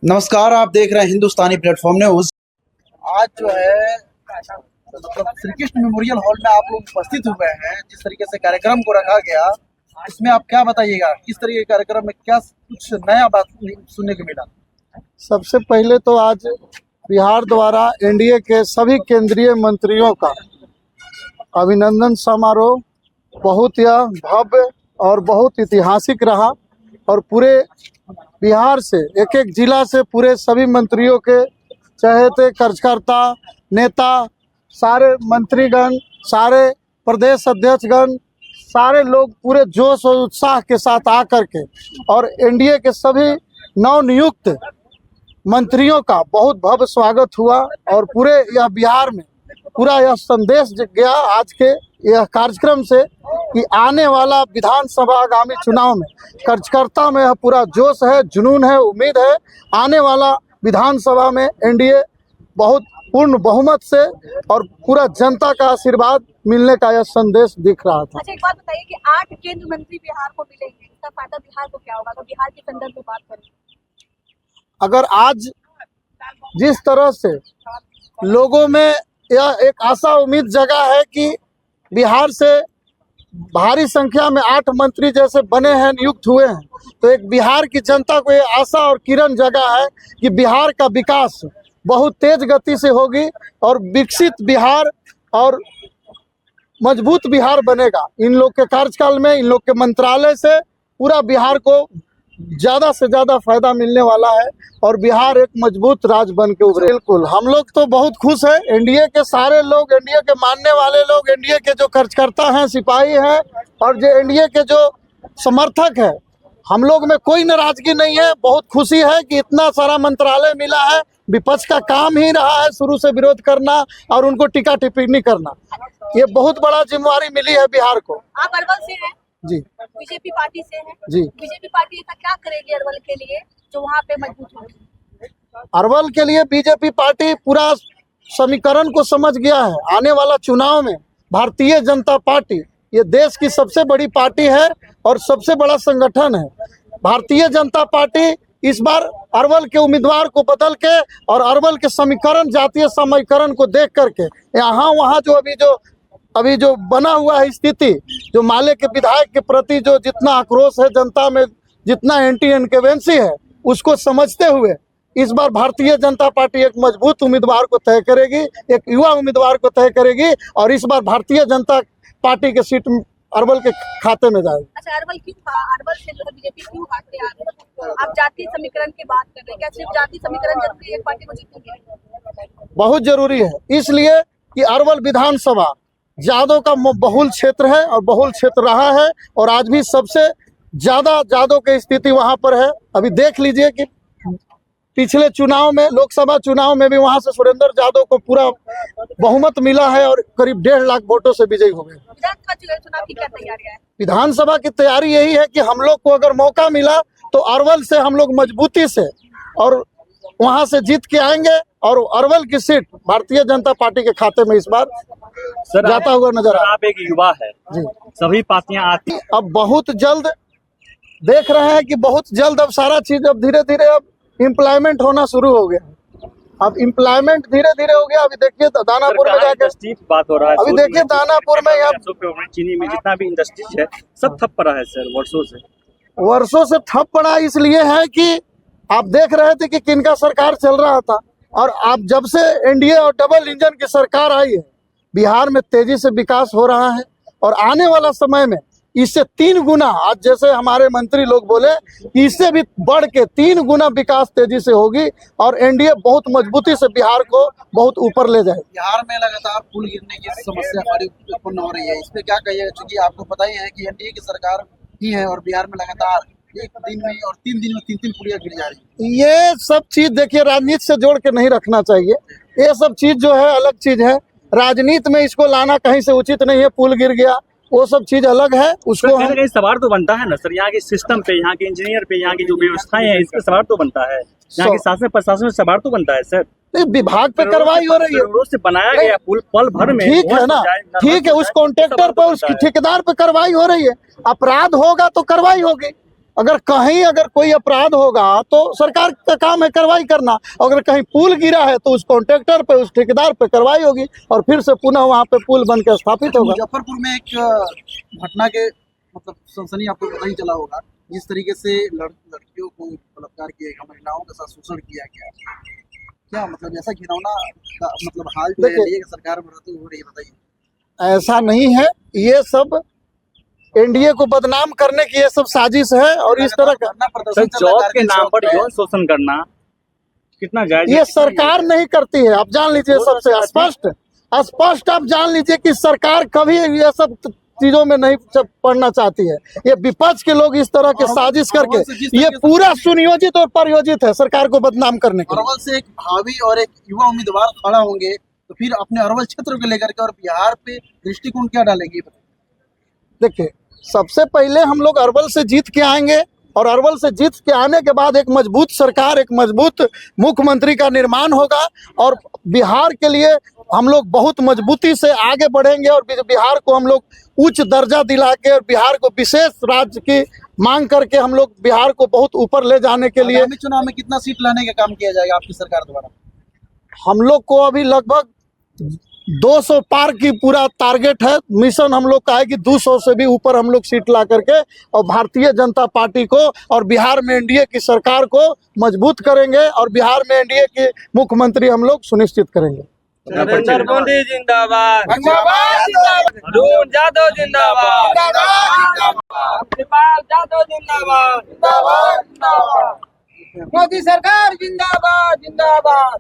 नमस्कार, आप देख रहे हैं हिंदुस्तानी प्लेटफॉर्म न्यूज। आज जो है मतलब श्री कृष्ण मेमोरियल हॉल में आप लोग उपस्थित हुए हैं। जिस तरीके से कार्यक्रम को रखा गया, इसमें आप क्या बताइएगा, किस तरीके के कार्यक्रम में क्या कुछ नया बात सुनने को मिला? सबसे पहले तो आज बिहार द्वारा एनडीए के सभी केंद्रीय मंत्रियों का अभिनंदन समारोह बहुत यह भव्य और बहुत ऐतिहासिक रहा और पूरे बिहार से एक एक जिला से पूरे सभी मंत्रियों के चहेते कार्यकर्ता नेता, सारे मंत्रीगण, सारे प्रदेश अध्यक्षगण, सारे लोग पूरे जोश और उत्साह के साथ आकर के और एनडीए के सभी नवनियुक्त मंत्रियों का बहुत भव्य स्वागत हुआ। और पूरे यह बिहार में पूरा यह संदेश गया आज के यह कार्यक्रम से कि आने वाला विधानसभा आगामी चुनाव में कार्यकर्ता में यह पूरा जोश है, जुनून है, उम्मीद है। आने वाला विधानसभा में एनडीए बहुत पूर्ण बहुमत से और पूरा जनता का आशीर्वाद मिलने का यह संदेश दिख रहा था। अच्छा, एक बात बताइए कि 8 केंद्र मंत्री बिहार को मिलेंगे, इसका फायदा बिहार को क्या होगा? तो बिहार के संदर्भ में बात करें, अगर आज जिस तरह से लोगों में यह एक आशा उम्मीद जगा है कि बिहार से भारी संख्या में 8 मंत्री जैसे बने हैं, नियुक्त हुए हैं, तो एक बिहार की जनता को ये आशा और किरण जगा है कि बिहार का विकास बहुत तेज गति से होगी और विकसित बिहार और मजबूत बिहार बनेगा। इन लोग के कार्यकाल में, इन लोग के मंत्रालय से पूरा बिहार को ज़्यादा से ज़्यादा फायदा मिलने वाला है और बिहार एक मजबूत राज्य बन के उभरे। बिल्कुल, हम लोग तो बहुत खुश हैं। एनडीए के सारे लोग, एनडीए के मानने वाले लोग, एनडीए के जो कार्यकर्ता हैं, सिपाही हैं और जो एनडीए के जो समर्थक हैं, हम लोग में कोई नाराजगी नहीं है। बहुत खुशी है कि इतना सारा मंत्रालय मिला है। विपक्ष का काम ही रहा है शुरू से विरोध करना और उनको टीका टिप्पणी करना। ये बहुत बड़ा जिम्मेवारी मिली है बिहार को। आप अरवल से हैं जी, बीजेपी पार्टी से हैं जी। बीजेपी पार्टी ऐसा क्या करेगी अरवल के लिए जो वहाँ पे मजबूत होगी? अरवल के लिए बीजेपी पार्टी पूरा समीकरण को समझ गया है। आने वाला चुनाव में भारतीय जनता पार्टी ये देश की सबसे बड़ी पार्टी है और सबसे बड़ा संगठन है। भारतीय जनता पार्टी इस बार अरवल के उम्मीदवार को बदल के और अरवल के समीकरण, जातीय समीकरण को देख करके यहाँ वहाँ जो अभी जो बना हुआ है स्थिति, जो माले के विधायक के प्रति जो जितना आक्रोश है जनता में, जितना एंटी इनकम्बेंसी है, उसको समझते हुए इस बार भारतीय जनता पार्टी एक मजबूत उम्मीदवार को तय करेगी, एक युवा उम्मीदवार को तय करेगी और इस बार भारतीय जनता पार्टी के सीट अरवल के खाते में जाएगी। अच्छा, अरवल क्यों, अरवल से जो बीजेपी क्यों हारते आ रही है? आप जातीय समीकरण की बात कर रहे हैं, क्या सिर्फ जातीय समीकरण जरूरी है एक पार्टी को जीतने के लिए? बहुत जरूरी है, इसलिए कि अरवल विधानसभा जादव का बहुल क्षेत्र है और बहुल क्षेत्र रहा है और आज भी सबसे ज्यादा जादव की स्थिति वहां पर है। अभी देख लीजिए कि पिछले चुनाव में, लोकसभा चुनाव में भी वहां से सुरेंद्र जादव को पूरा बहुमत मिला है और करीब 1.5 लाख वोटों से विजयी हो गए। विधानसभा चुनाव की क्या तैयारियां है? विधानसभा की तैयारी यही है कि हम लोग को अगर मौका मिला तो अरवल से हम लोग मजबूती से और वहां से जीत के आएंगे और अरवल की सीट भारतीय जनता पार्टी के खाते में इस बार सर जाता हुआ नजर आ। आप एक युवा है जी, सभी पार्टियां आती, अब बहुत जल्द देख रहे हैं कि बहुत जल्द अब सारा चीज अब धीरे धीरे अब इम्प्लॉयमेंट होना शुरू हो गया। अब इम्प्लॉयमेंट धीरे धीरे हो गया। अभी देखिए दानापुर में जाकर इंडस्ट्री की बात हो रहा है। अभी देखिए दानापुर में यहाँ चीनी में जितना भी इंडस्ट्रीज है सब ठप पड़ा है सर, वर्षों से ठप पड़ा इसलिए है कि आप देख रहे थे कि किनका सरकार चल रहा था और आप जब से एनडीए और डबल इंजन की सरकार आई है, बिहार में तेजी से विकास हो रहा है और आने वाला समय में इससे 3 गुना, आज जैसे हमारे मंत्री लोग बोले, इससे भी बढ़ के 3 गुना विकास तेजी से होगी और एनडीए बहुत मजबूती से बिहार को बहुत ऊपर ले जाएगी। बिहार में लगातार पुल गिरने की समस्या हमारी उत्पन्न हो रही है, इस पे क्या कहिएगा? क्योंकि आपको पता ही है कि एनडीए की सरकार ही है और बिहार में लगातार एक दिन में और 3 दिन में 3 पुलियां गिर जा रही है। ये सब चीज देखिए राजनीति से जोड़ के नहीं रखना चाहिए। ये सब चीज जो है अलग चीज है, राजनीति में इसको लाना कहीं से उचित नहीं है। पुल गिर गया वो सब चीज अलग है, उसको हम कहीं सवाल तो बनता है ना सर, यहाँ के सिस्टम पे, यहाँ के इंजीनियर पे, यहाँ की जो व्यवस्थाएं हैं, इसका सवाल तो बनता है। यहाँ के शासन प्रशासन में सवाल तो बनता है सर। विभाग पे कार्रवाई हो रही है, से बनाया गया पुल पल भर में, ठीक है ना, ठीक है, उस कॉन्ट्रैक्टर पर, उस ठेकेदार पे कार्रवाई हो रही है। अपराध होगा तो कार्रवाई होगी, अगर कहीं अगर कोई अपराध होगा तो सरकार का काम है कार्रवाई करना। अगर कहीं पुल गिरा है तो उस कॉन्ट्रैक्टर पे, उस ठेकेदार पे कार्रवाई होगी और फिर से पुनः वहाँ पे पुल बन के स्थापित होगा। मुजफ्फरपुर में एक घटना के मतलब सनसनी आपको पता ही चला होगा, जिस तरीके से लड़कियों को बलात्कार किया गया, महिलाओं के साथ शोषण किया गया, क्या मतलब ऐसा घिनौना का मतलब हाल जो है ये सरकार में रहते हुए, ये बताइए। ऐसा नहीं है, ये सब एनडीए को बदनाम करने की ये सब साजिश है और इस तरह का सर जॉब के नाम पर यौन शोषण करना कितना जायज? ये सरकार नहीं करती है, आप जान लीजिए। सबसे स्पष्ट आप जान लीजिए कि सरकार कभी ये सब चीजों में नहीं पढ़ना चाहती है। ये विपक्ष के लोग इस तरह के साजिश करके ये पूरा सुनियोजित और प्रयोजित है सरकार को बदनाम करने के लिए। अरवल से एक भावी और एक युवा उम्मीदवार खड़ा होंगे तो फिर अपने अरवल क्षेत्र को लेकर के और बिहार पे दृष्टिकोण क्या डालेंगे? देखिए, सबसे पहले हम लोग अरवल से जीत के आएंगे और अरवल से जीत के आने के बाद एक मजबूत सरकार, एक मजबूत मुख्यमंत्री का निर्माण होगा और बिहार के लिए हम लोग बहुत मजबूती से आगे बढ़ेंगे और बिहार को हम लोग उच्च दर्जा दिला के और बिहार को विशेष राज्य की मांग करके हम लोग बिहार को बहुत ऊपर ले जाने के लिए। चुनाव में कितना सीट लाने का काम किया जाएगा आपकी सरकार द्वारा? हम लोग को अभी लगभग 200 पार की पूरा टारगेट है। मिशन हम लोग का है कि 200 से भी ऊपर हम लोग सीट ला करके और भारतीय जनता पार्टी को और बिहार में एनडीए की सरकार को मजबूत करेंगे और बिहार में एनडीए के मुख्यमंत्री हम लोग सुनिश्चित करेंगे। नरेंद्र मोदी जिंदाबाद, अरुण यादव जिंदाबाद, शिवपाल यादव जिंदाबाद, मोदी सरकार जिंदाबाद जिंदाबाद।